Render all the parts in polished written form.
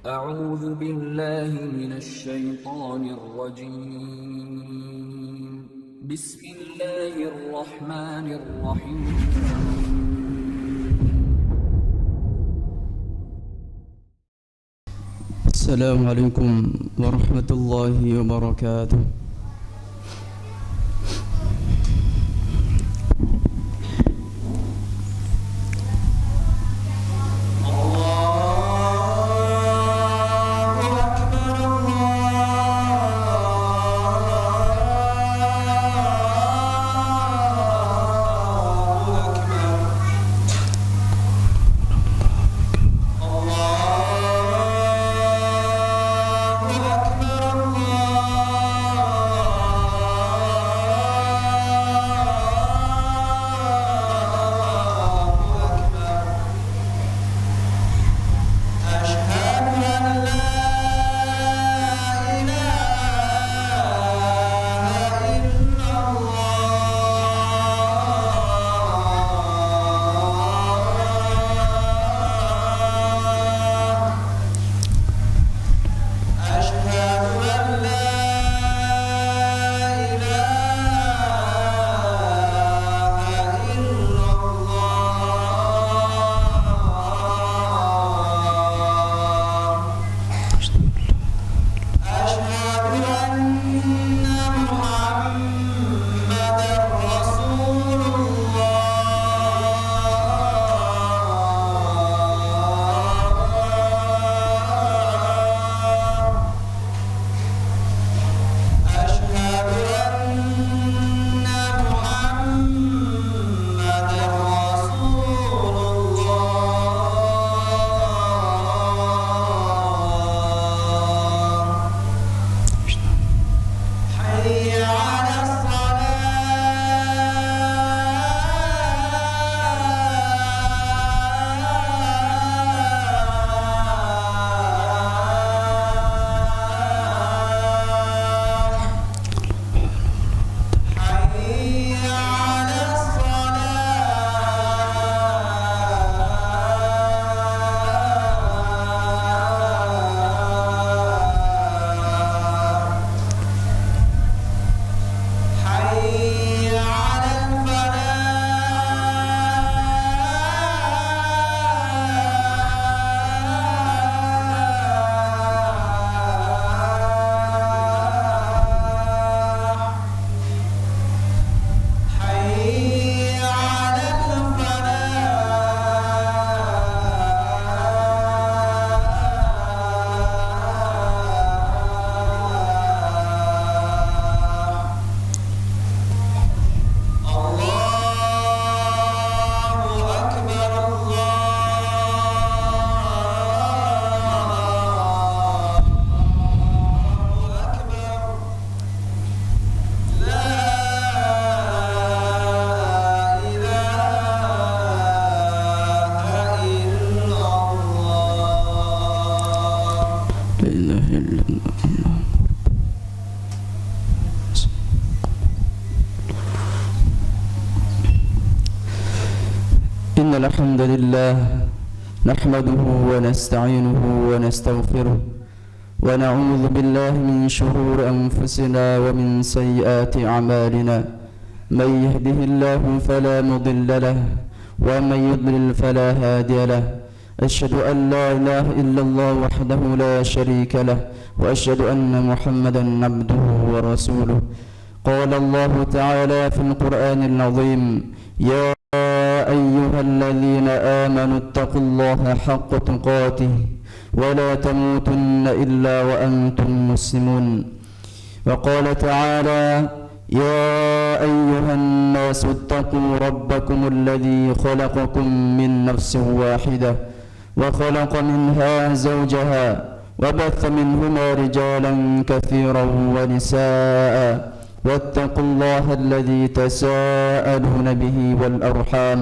أعوذ بالله من الشيطان الرجيم. بسم الله الرحمن الرحيم. السلام عليكم ورحمة الله وبركاته. إن الحمد لله نحمده ونستعينه ونستغفره ونعوذ بالله من شرور أنفسنا ومن سيئات أعمالنا. من يهده الله فلا مضل له ومن يضلل فلا هادي له. أشهد أن لا إله إلا الله وحده لا شريك له وأشهد أن محمدا عبده ورسوله. قال الله تعالى في القرآن العظيم: يا أيها الذين آمنوا اتقوا الله حق تقاته ولا تموتن إلا وأنتم مسلمون. وقال تعالى: يا أيها الناس اتقوا ربكم الذي خلقكم من نفس واحدة وخلق منها زوجها وبث منهما رجالا كثيرا ونساء واتقوا الله الذي تساءلون به والأرحام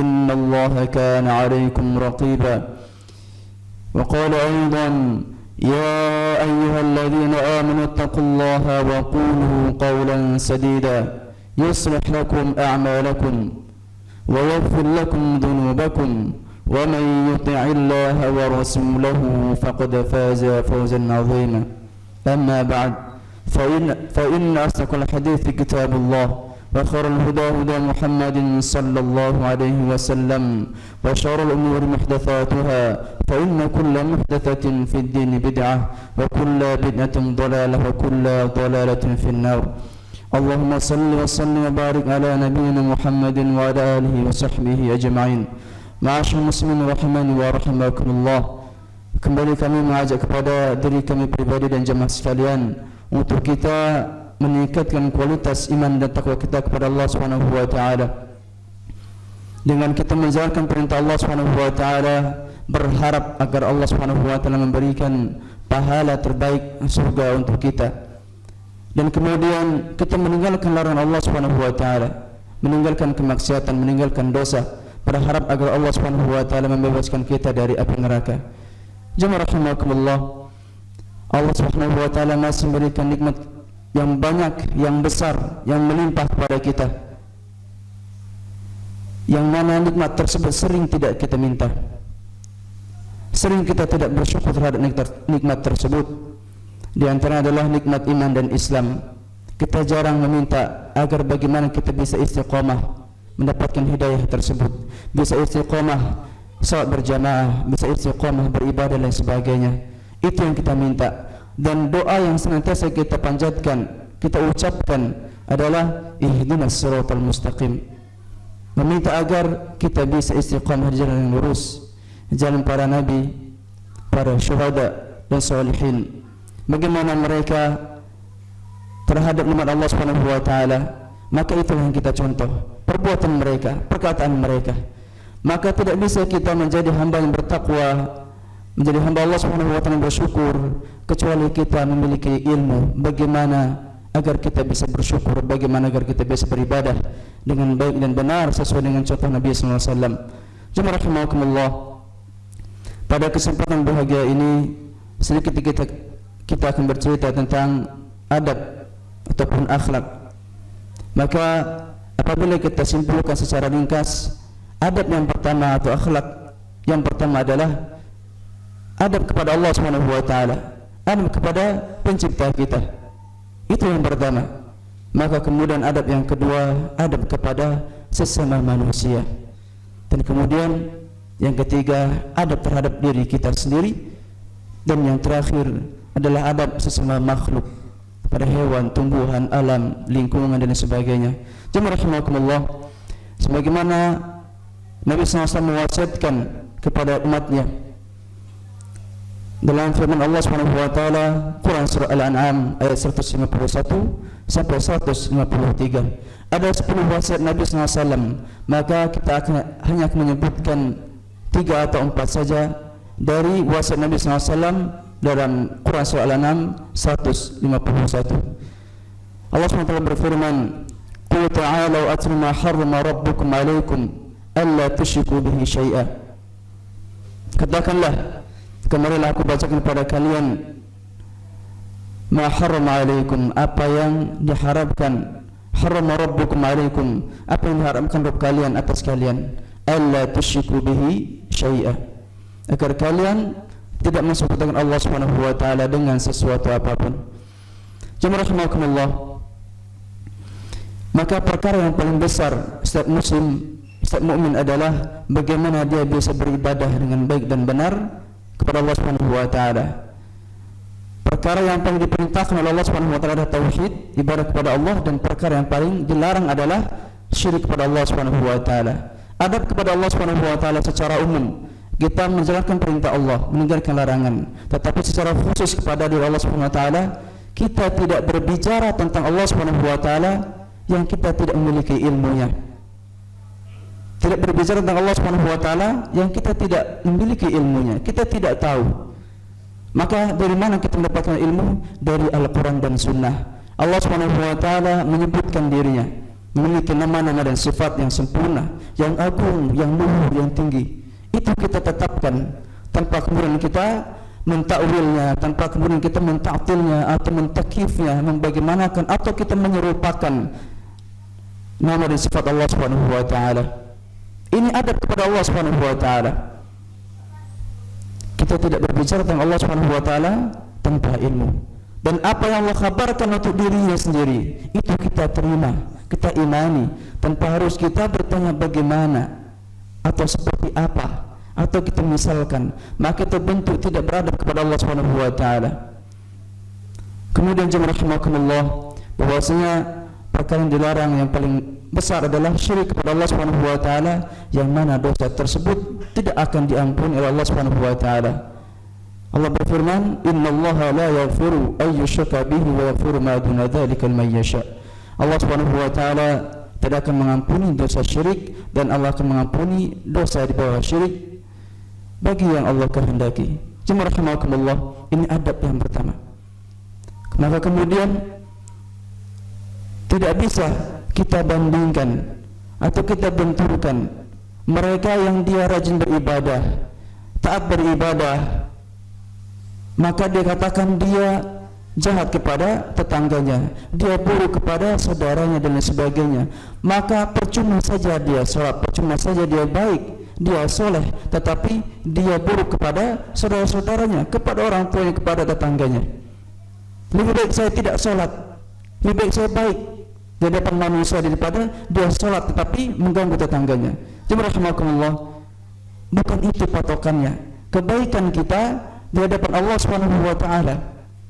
إن الله كان عليكم رقيبا. وقال أيضا: يا أيها الذين آمنوا اتقوا الله وقولوا قولا سديدا يصلح لكم أعمالكم ويغفر لكم ذنوبكم ومن يطع الله ورسوله فقد فاز فوزا عظيما. أما بعد فإن أصدق الحديث كتاب الله وخير الهدى هدى محمد صلى الله عليه وسلم وشر الأمور محدثاتها فإن كل محدثة في الدين بدعة وكل بدعة ضلالة وكل ضلالة في النار. اللهم صل وسلم وبارك على نبينا محمد وعلى آله وصحبه أجمعين. Ma'asyar muslimin rahimani wa rahimakumullah. Kembali kami mengajak kepada diri kami pribadi dan jemaah sekalian untuk kita meningkatkan kualitas iman dan takwa kita kepada Allah Subhanahu wa taala. Dengan kita menjalankan perintah Allah Subhanahu wa taala, berharap agar Allah Subhanahu wa taala memberikan pahala terbaik surga untuk kita. Dan kemudian kita meninggalkan larangan Allah Subhanahu wa taala, meninggalkan kemaksiatan, meninggalkan dosa, berharap agar Allah Subhanahu wa taala membebaskan kita dari api neraka. Jemaah rahimakumullah, Allah Subhanahu wa taala masih memberikan nikmat yang banyak, yang besar, yang melimpah kepada kita, yang mana nikmat tersebut sering tidak kita minta, sering kita tidak bersyukur terhadap nikmat tersebut. Di antara adalah nikmat iman dan Islam. Kita jarang meminta agar bagaimana kita bisa istiqamah mendapatkan hidayah tersebut, bisa istiqamah salat berjamaah, bisa istiqamah beribadah dan sebagainya. Itu yang kita minta. Dan doa yang senantiasa kita panjatkan, kita ucapkan adalah ihdinas siratal mustaqim, meminta agar kita bisa istiqamah di jalan yang lurus, jalan para nabi, para syuhada dan salihin. Bagaimana mereka terhadap nikmat Allah Subhanahu wa taala, maka itulah yang kita contoh, perbuatan mereka, perkataan mereka. Maka tidak bisa kita menjadi hamba yang bertakwa, menjadi hamba Allah Subhanahu wa taala bersyukur, kecuali kita memiliki ilmu bagaimana agar kita bisa bersyukur, bagaimana agar kita bisa beribadah dengan baik dan benar sesuai dengan contoh Nabi sallallahu alaihi wasallam. Jemaah rahimakumullah, pada kesempatan bahagia ini sedikit kita akan bercerita tentang adab ataupun akhlak. Maka apabila kita simpulkan secara ringkas, adab yang pertama atau akhlak yang pertama adalah adab kepada Allah Subhanahu wa taala, adab kepada pencipta kita. Itu yang pertama. Maka kemudian adab yang kedua, adab kepada sesama manusia. Dan kemudian yang ketiga, adab terhadap diri kita sendiri. Dan yang terakhir adalah adab sesama makhluk, pada hewan, tumbuhan, alam, lingkungan dan sebagainya. Jemaah rahimakumullah, sebagaimana Nabi SAW mewasiatkan kepada umatnya dalam firman Allah Subhanahu wa taala, Quran surah Al-An'am ayat 151 sampai 153. Ada 10 wasiat Nabi SAW, maka kita hanya akan menyebutkan 3 atau 4 saja dari wasiat Nabi SAW dalam Quran surah Al-An'am 151. Allah SWT berfirman, "Qul ta'alu atlu ma harrama rabbukum 'alaikum alla tusyriku bihi syai'a." Katakanlah, kemarilah aku bacakan kepada kalian ma harrama 'alaikum, apa yang diharapkan, harrama rabbukum 'alaikum, apa yang diharamkan Rabb kalian atas kalian, alla tusyriku bihi syai'a, agar kalian tidak mensekutukan Allah Subhanahu wa taala dengan sesuatu apapun. Jemaah rahimakumullah, maka perkara yang paling besar setiap muslim, setiap mukmin adalah bagaimana dia bisa beribadah dengan baik dan benar kepada Allah Subhanahu wa taala. Perkara yang paling diperintahkan oleh Allah Subhanahu wa taala adalah tauhid, ibadah kepada Allah, dan perkara yang paling dilarang adalah syirik kepada Allah Subhanahu wa taala. Adab kepada Allah Subhanahu wa taala secara umum, kita menjalankan perintah Allah, meninggalkan larangan. Tetapi secara khusus kepada diri Allah Subhanahu wa taala, kita tidak berbicara tentang Allah Subhanahu wa taala yang kita tidak memiliki ilmunya. Tidak berbicara tentang Allah Subhanahu wa taala yang kita tidak memiliki ilmunya, kita tidak tahu. Maka dari mana kita mendapatkan ilmu? Dari Al-Quran dan Sunnah. Allah Subhanahu wa taala menyebutkan dirinya, memiliki nama-nama dan sifat yang sempurna, yang agung, yang luhur, yang tinggi. Itu kita tetapkan tanpa kemudian kita mentakwilnya, tanpa kemudian kita mentaktilnya atau mentakifnya, membagaimanakan atau kita menyerupakan nama dan sifat Allah Subhanahu wa taala. Ini adab kepada Allah Subhanahu wa taala. kita tidak berbicara tentang Allah Subhanahu wa taala tanpa ilmu. Dan apa yang Allah kabarkan untuk dirinya sendiri itu kita terima, kita imani tanpa harus kita bertanya bagaimana atau seperti apa atau kita misalkan, maka itu bentuk tidak beradab kepada Allah Subhanahu wa taala. Kemudian jemaah rahimakumullah, bahwasanya perkara yang dilarang yang paling besar adalah syirik kepada Allah Subhanahu wa taala, yang mana dosa tersebut tidak akan diampuni oleh Allah Subhanahu wa taala. Allah berfirman, "Innallaha la yaghfiru ay yushraka bihi wa yaghfiru ma duna dzalika liman yasha." Allah Subhanahu wa taala tidak akan mengampuni dosa syirik, dan Allah akan mengampuni dosa di bawah syirik bagi yang Allah kehendaki. Jemaah rahimakumullah, ini adab yang pertama. Maka kemudian tidak bisa kita bandingkan atau kita benturkan mereka yang dia rajin beribadah, taat beribadah, maka dia katakan dia jahat kepada tetangganya, dia buruk kepada saudaranya dan lain sebagainya. Maka percuma saja dia sholat, percuma saja dia baik, dia soleh, tetapi dia buruk kepada saudara-saudaranya, kepada orang tuanya, kepada tetangganya. Lebih baik saya tidak sholat, lebih baik saya baik di hadapan manusia daripada dia sholat tetapi mengganggu tetangganya. Jemaah rahimakumullah, bukan itu patokannya. Kebaikan kita di hadapan Allah Subhanahu wa taala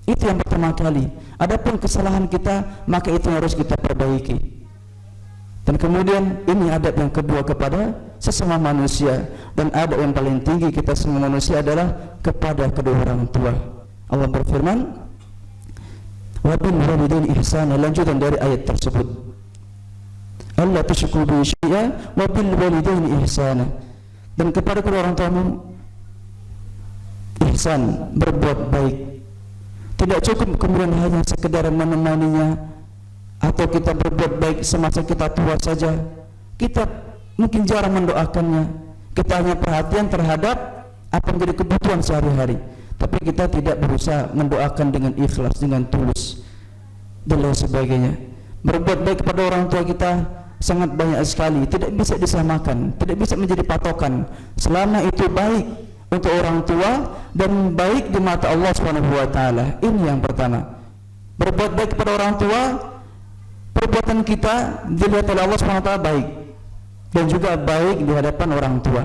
itu yang pertama kali. Adapun kesalahan kita, maka itu yang harus kita perbaiki. Dan kemudian ini adab yang kedua kepada sesama manusia, dan adab yang paling tinggi kita semua manusia adalah kepada kedua orang tua. Allah berfirman, "Wa bil walidaini ihsana," lanjutan dari ayat tersebut. Allah tusyriku bihi syai'a wa bil walidaini ihsana. Dan kepada kedua orang tuamu ihsan, berbuat baik. Tidak cukup kemudian hanya sekedar menemaninya atau kita berbuat baik semasa kita tua saja. Kita mungkin jarang mendoakannya, kita hanya perhatian terhadap apa yang menjadi kebutuhan sehari-hari, tapi kita tidak berusaha mendoakan dengan ikhlas, dengan tulus dan lain sebagainya. Berbuat baik kepada orang tua kita sangat banyak sekali, tidak bisa disamakan, tidak bisa menjadi patokan. Selama itu baik untuk orang tua dan baik di mata Allah Subhanahu wa taala. Ini yang pertama. Berbuat baik kepada orang tua, perbuatan kita dilihat oleh Allah Subhanahu wa taala baik, dan juga baik di hadapan orang tua.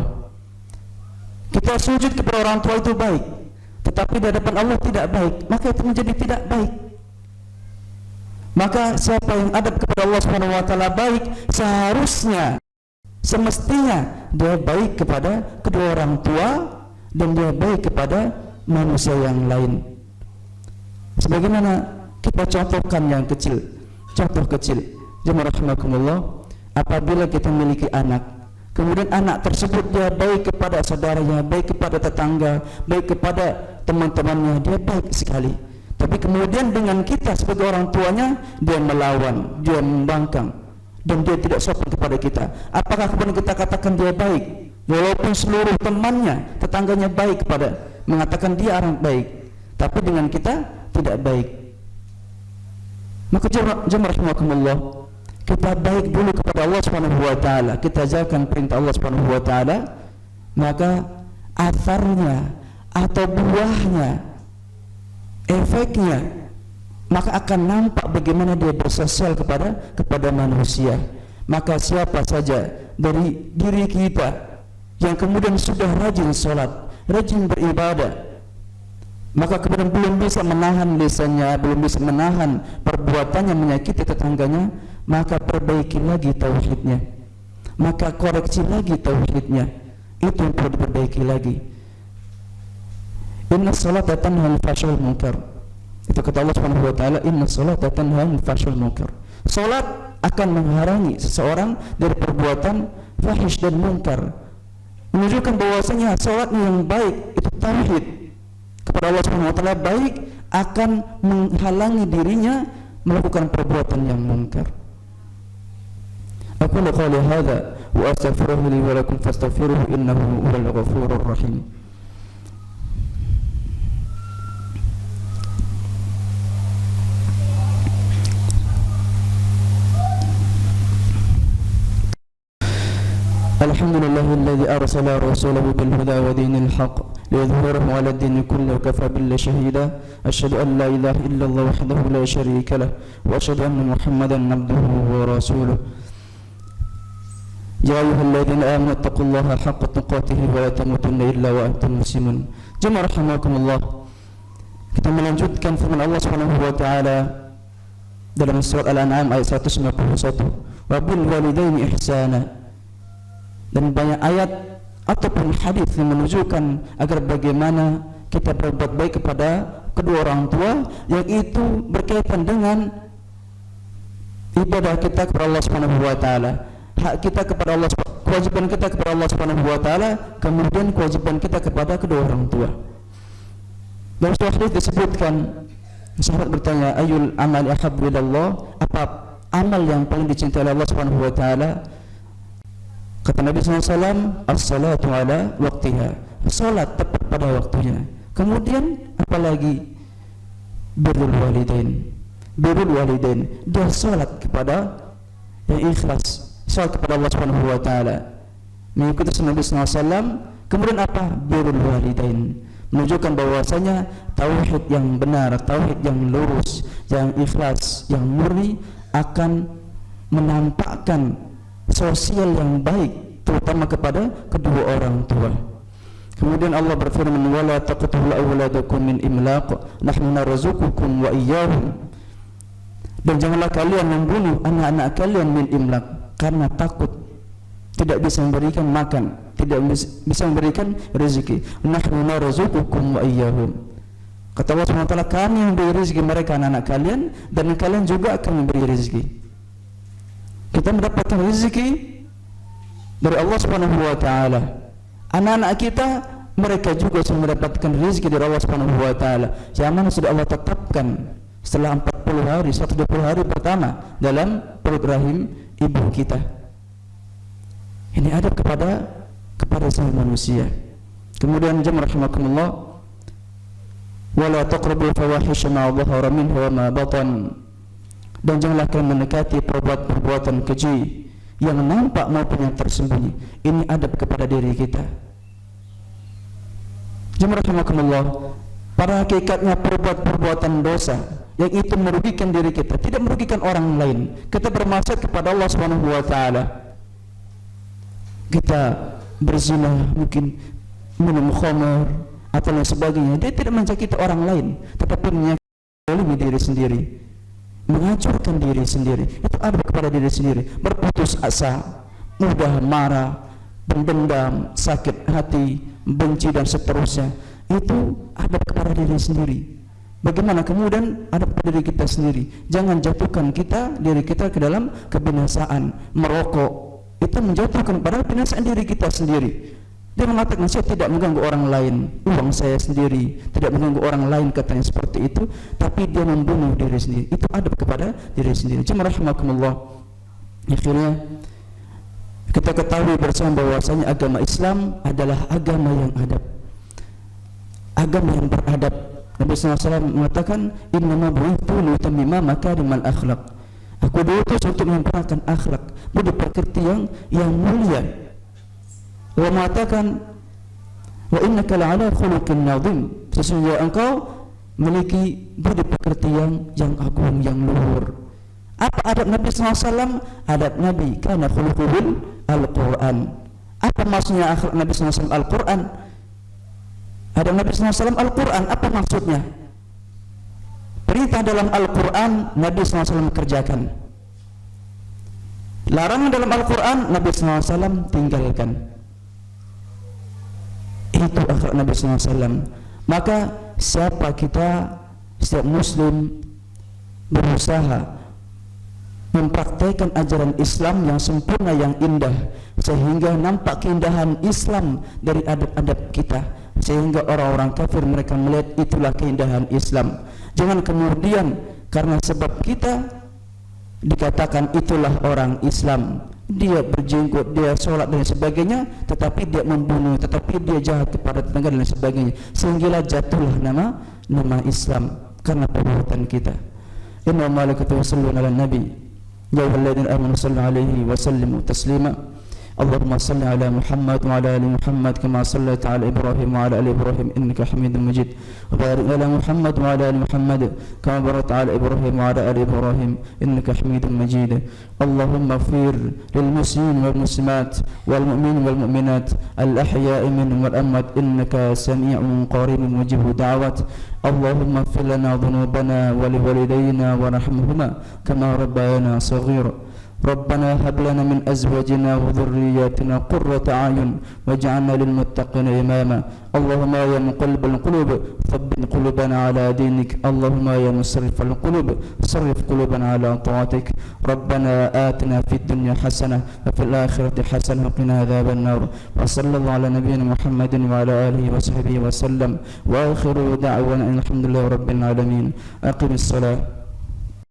Kita sujud kepada orang tua itu baik, tetapi di hadapan Allah tidak baik, maka itu menjadi tidak baik. Maka siapa yang adab kepada Allah Subhanahu wa taala baik, seharusnya semestinya dia baik kepada kedua orang tua dan dia baik kepada manusia yang lain. Sebagaimana kita contohkan yang kecil, contoh kecil, jemaah rahimakumullah, apabila kita memiliki anak, kemudian anak tersebut dia baik kepada saudaranya, baik kepada tetangga, baik kepada teman-temannya, dia baik sekali. Tapi kemudian dengan kita sebagai orang tuanya, dia melawan, dia membangkang, dan dia tidak sopan kepada kita. Apakah kemudian kita katakan dia baik? Walaupun seluruh temannya, tetangganya baik kepada, mengatakan dia orang baik, tapi dengan kita tidak baik. Maka jemaah rahimakumullah, kita baik dulu kepada Allah Subhanahu wa taala, kita jalankan perintah Allah Subhanahu wa taala, maka atharnya atau buahnya, efeknya, maka akan nampak bagaimana dia bersosial kepada manusia. Maka siapa saja dari diri kita yang kemudian sudah rajin sholat, rajin beribadah, maka kemudian belum bisa menahan lisannya, belum bisa menahan perbuatannya menyakiti tetangganya, maka perbaiki lagi tauhidnya, maka koreksi lagi tauhidnya. Itu yang perlu diperbaiki lagi. Inna salata tanha 'anil fahsya'i wal munkar. Itu kata Allah Subhanahu wa taala, inna salata tanha 'anil fahsya'i wal munkar. Salat akan menghalangi seseorang dari perbuatan fahish dan munkar. Menunjukkan bahwasanya salat yang baik itu tauhid kepada Allah Subhanahu wa taala baik akan menghalangi dirinya melakukan perbuatan yang munkar. Aqulu qali hadza wa astaghfiruhu li wa lakum fastaghfiruhu innahu huwal ghafurur rahim. الحمد لله الذي أرسل رسوله بالهدى ودين الحق ليظهره على الدين كله وكفى بالله شهيدا أشهد أن لا إله إلا الله وحده لا شريك له وأشهد أن محمدا عبده ورسوله يا أيها الذين آمنوا اتقوا الله حق تقاته ولا تموتن إلا وأنتم مسلمون. Jemaah rahimakumullah, kita melanjutkan firman Allah Subhanahu wa taala dalam surat Al-An'am ayat 191, wa bil walidaini ihsana. Dan banyak ayat ataupun hadis yang menunjukkan agar bagaimana kita berbuat baik kepada kedua orang tua, yang itu berkaitan dengan ibadah kita kepada Allah Subhanahu wa taala, hak kita kepada Allah, kewajiban kita kepada Allah Subhanahu wa taala, kemudian kewajiban kita kepada kedua orang tua. Dalam sebuah hadis disebutkan, sahabat bertanya, ayul amali ahabbu ilallah, apa amal yang paling dicintai oleh Allah Subhanahu wa taala? Kata Nabi SAW, as-salatu ala waktiha, salat tepat pada waktunya. Kemudian apalagi birrul walidain, dia salat kepada yang ikhlas, salat kepada Allah Subhanahu wa taala, mengikuti sunnah Nabi SAW. Kemudian apa? Birrul walidain, menunjukkan bahwasanya tauhid yang benar, tauhid yang lurus, yang ikhlas, yang murni akan menampakkan sosial yang baik, terutama kepada kedua orang tua. Kemudian Allah berfirman, wala taqtulu awladakum min imlaq nahnu narzuqukum wa iyyahum. Dan janganlah kalian membunuh anak-anak kalian min imlaq, karena takut tidak bisa memberikan makan, tidak bisa memberikan rezeki. Nahnu narzuqukum wa iyyahum. Kata Allah SWT, kami memberi rezeki mereka anak-anak kalian, dan kalian juga akan memberi rezeki. Kita mendapatkan rezeki dari Allah Subhanahu wa taala. Anak-anak kita, mereka juga sudah mendapatkan rezeki dari Allah Subhanahu wa taala, yang mana sudah Allah tetapkan setelah 40 hari, 120 hari pertama dalam perut rahim ibu kita. Ini adab kepada semua manusia. Kemudian jemaah rahimakumullah, wala taqrabul fawahisha ma dhahara minha wa ma batan. Dan janganlah kalian mendekati perbuatan keji yang nampak maupun yang tersembunyi. Ini adab kepada diri kita. Jemaah rahimakumullah, pada hakikatnya perbuatan dosa yang itu merugikan diri kita, tidak merugikan orang lain. Kita bermaksud kepada Allah Subhanahu wa taala. Kita berzina, mungkin minum khamar atau lain sebagainya, dia tidak menyakiti orang lain, tetapi menyakiti diri sendiri, menghancurkan diri sendiri. Itu adab kepada diri sendiri. Berputus asa, mudah marah, pendendam, sakit hati, benci dan seterusnya. Itu adab kepada diri sendiri. Bagaimana kemudian adab kepada diri kita sendiri? Jangan jatuhkan diri kita ke dalam kebinasaan. Merokok itu menjatuhkan pada binasaan diri kita sendiri. Dia mengatakan, saya tidak mengganggu orang lain, uang saya sendiri, tidak mengganggu orang lain, katanya seperti itu, tapi dia membunuh diri sendiri. Itu adab kepada diri sendiri. Jemaah rahimakumullah, akhirnya kita ketahui bersama bahwasanya agama Islam adalah agama yang adab, agama yang beradab. Nabi SAW mengatakan, innama bu'ithu liutammima makarimal akhlaq. Aku diutus untuk menyempurnakan akhlak, budi pekerti yang mulia. Allah mengatakan, wa innaka la'ala khuluqin 'adzim. Sesungguhnya engkau memiliki budi pekerti yang agung, yang luhur. Apa adab Nabi SAW? Adab Nabi kana khuluquhul Al-Quran. Apa maksudnya akhlak Nabi SAW Al-Quran? Adab Nabi SAW Al-Quran, apa maksudnya? Perintah dalam Al-Quran Nabi SAW kerjakan, larangan dalam Al-Quran Nabi SAW tinggalkan. Itu akhlak Nabi SAW. Maka siapa kita, setiap muslim berusaha mempraktikkan ajaran Islam yang sempurna, yang indah, sehingga nampak keindahan Islam dari adab-adab kita, sehingga orang-orang kafir mereka melihat itulah keindahan Islam. Jangan kemudian karena sebab kita dikatakan itulah orang Islam, dia berjenggot, dia sholat dan sebagainya, tetapi dia membunuh, tetapi dia jahat kepada tetangga dan sebagainya, sehingga jatuhlah nama Islam karena perbuatan kita. Inna malaikatahu yusholluna 'alan nabi ya ayyuhalladzina amanu shallu 'alaihi wa sallimu taslima. اللهم صل على محمد وعلى آل محمد كما صليت على إبراهيم وعلى آل إبراهيم إنك حميد مجيد وبارك على محمد وعلى آل محمد كما باركت على إبراهيم وعلى آل إبراهيم إنك حميد مجيد اللهم اغفر للمسلمين والمسلمات والمؤمنين والمؤمنات الأحياء منهم والأموات إنك سميع قريب مجيب دعوات اللهم اغفر لنا ذنوبنا ولوالدينا ورحمهما كما ربيانا صغيرا ربنا هب لنا من أزواجنا وذرياتنا قرة أعين واجعلنا للمتقين إماما اللهم يا مقلب القلوب ثبت قلوبنا على دينك اللهم يا مصرف القلوب صرف قلوبنا على طاعتك ربنا آتنا في الدنيا حسنة وفي الآخرة حسنة وقنا عذاب النار وصلى الله على نبينا محمد وعلى آله وصحبه وسلم وآخر دعوانا الحمد لله رب العالمين أقم الصلاة